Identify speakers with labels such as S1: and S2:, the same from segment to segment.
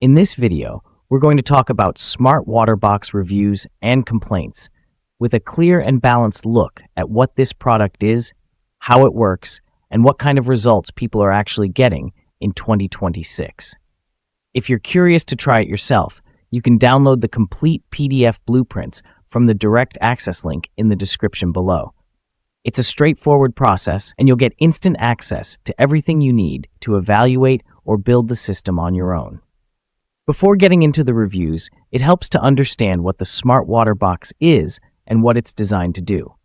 S1: In this video, we're going to talk about smart water box reviews and complaints with a clear and balanced look at what this product is, how it works, and what kind of results people are actually getting in 2026. If you're curious to try it yourself, you can download the complete PDF blueprints from the direct access link in the description below. It's a straightforward process, and you'll get instant access to everything you need to evaluate or build the system on your own. Before getting into the reviews, it helps to understand what the Smart Water Box is and what it's designed to do.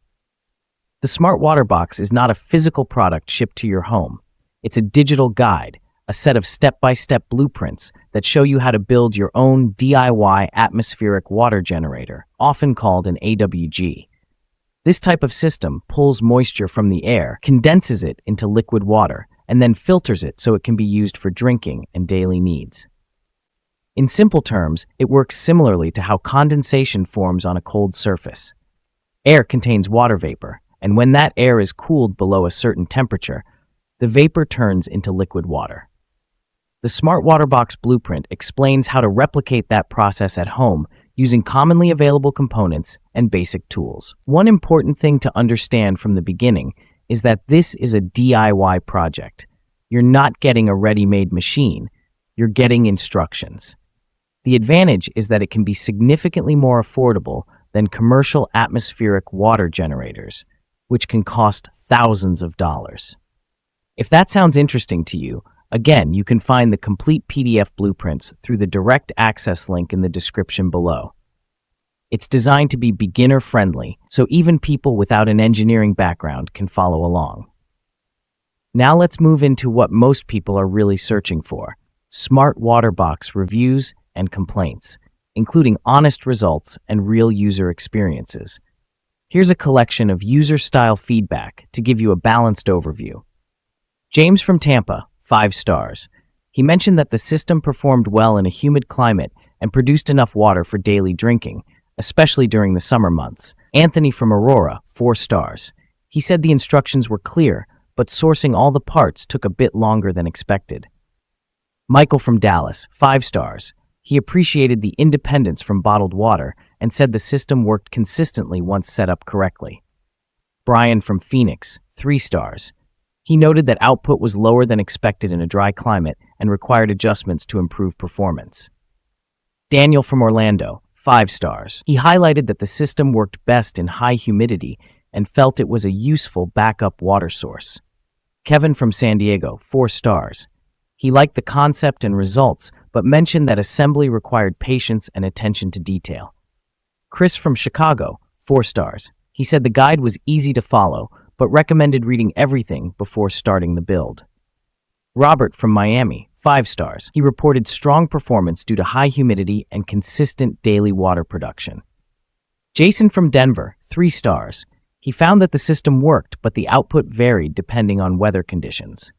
S1: The Smart Water Box is not a physical product shipped to your home. It's a digital guide, a set of step-by-step blueprints that show you how to build your own DIY atmospheric water generator, often called an AWG. This type of system pulls moisture from the air, condenses it into liquid water, and then filters it so it can be used for drinking and daily needs. In simple terms, it works similarly to how condensation forms on a cold surface. Air contains water vapor, and when that air is cooled below a certain temperature, the vapor turns into liquid water. The Smart Water Box Blueprint explains how to replicate that process at home using commonly available components and basic tools. One important thing to understand from the beginning is that this is a DIY project. You're not getting a ready-made machine, you're getting instructions. The advantage is that it can be significantly more affordable than commercial atmospheric water generators, which can cost thousands of dollars. If that sounds interesting to you, again, you can find the complete PDF blueprints through the direct access link in the description below. It's designed to be beginner-friendly, so even people without an engineering background can follow along. Now let's move into what most people are really searching for: Smart Water Box reviews and complaints, including honest results and real user experiences. Here's a collection of user-style feedback to give you a balanced overview. James from Tampa, 5 stars. He mentioned that the system performed well in a humid climate and produced enough water for daily drinking, especially during the summer months. Anthony from Aurora, 4 stars. He said the instructions were clear, but sourcing all the parts took a bit longer than expected. Michael from Dallas, 5 stars. He appreciated the independence from bottled water and said the system worked consistently once set up correctly. Brian from Phoenix, 3 stars. He noted that output was lower than expected in a dry climate and required adjustments to improve performance. Daniel from Orlando, 5 stars. He highlighted that the system worked best in high humidity and felt it was a useful backup water source. Kevin from San Diego, 4 stars. He liked the concept and results, but mentioned that assembly required patience and attention to detail. Chris from Chicago, 4 stars. He said the guide was easy to follow, but recommended reading everything before starting the build. Robert from Miami, 5 stars. He reported strong performance due to high humidity and consistent daily water production. Jason from Denver, 3 stars. He found that the system worked, but the output varied depending on weather conditions.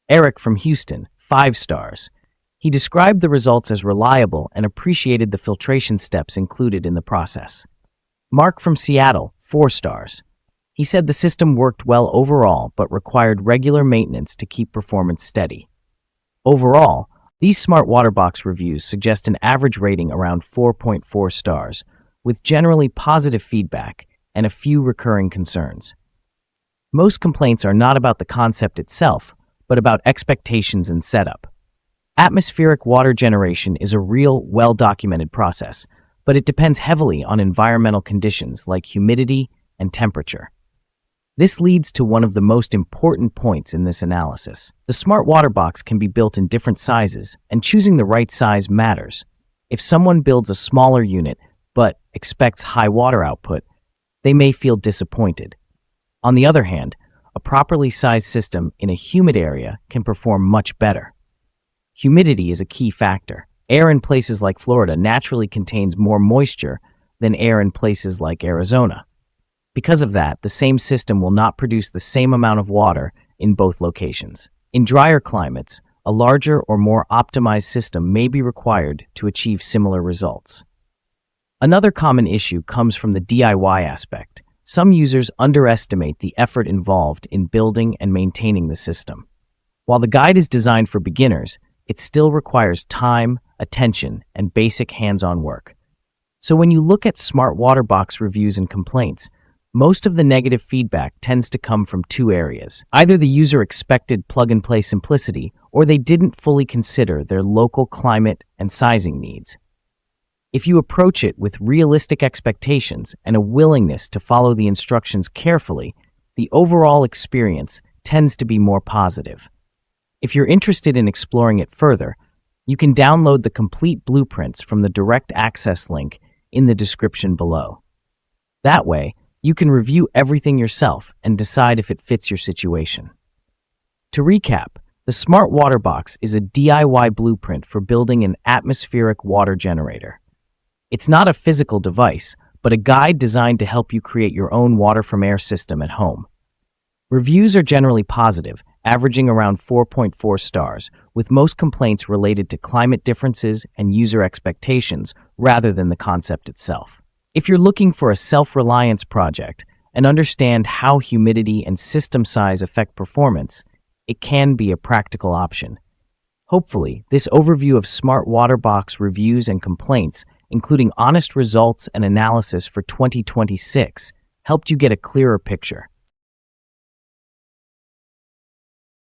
S1: Eric from Houston, 5 stars. He described the results as reliable and appreciated the filtration steps included in the process. Mark from Seattle, 4 stars. He said the system worked well overall but required regular maintenance to keep performance steady. Overall, these Smart Water Box reviews suggest an average rating around 4.4 stars, with generally positive feedback and a few recurring concerns. Most complaints are not about the concept itself, but about expectations and setup. Atmospheric water generation is a real, well-documented process, but it depends heavily on environmental conditions like humidity and temperature. This leads to one of the most important points in this analysis. The Smart Water Box can be built in different sizes, and choosing the right size matters. If someone builds a smaller unit but expects high water output, they may feel disappointed. On the other hand, a properly sized system in a humid area can perform much better. Humidity is a key factor. Air in places like Florida naturally contains more moisture than air in places like Arizona. Because of that, the same system will not produce the same amount of water in both locations. In drier climates, a larger or more optimized system may be required to achieve similar results. Another common issue comes from the DIY aspect. Some users underestimate the effort involved in building and maintaining the system. While the guide is designed for beginners, it still requires time, attention, and basic hands-on work. So when you look at smart water box reviews and complaints, most of the negative feedback tends to come from two areas. Either the user expected plug-and-play simplicity, or they didn't fully consider their local climate and sizing needs. If you approach it with realistic expectations and a willingness to follow the instructions carefully, the overall experience tends to be more positive. If you're interested in exploring it further, you can download the complete blueprints from the direct access link in the description below. That way, you can review everything yourself and decide if it fits your situation. To recap, the Smart Water Box is a DIY blueprint for building an atmospheric water generator. It's not a physical device, but a guide designed to help you create your own water-from-air system at home. Reviews are generally positive, averaging around 4.4 stars, with most complaints related to climate differences and user expectations rather than the concept itself. If you're looking for a self-reliance project and understand how humidity and system size affect performance, it can be a practical option. Hopefully, this overview of Smart Water Box reviews and complaints, including honest results and analysis for 2026, helped you get a clearer picture.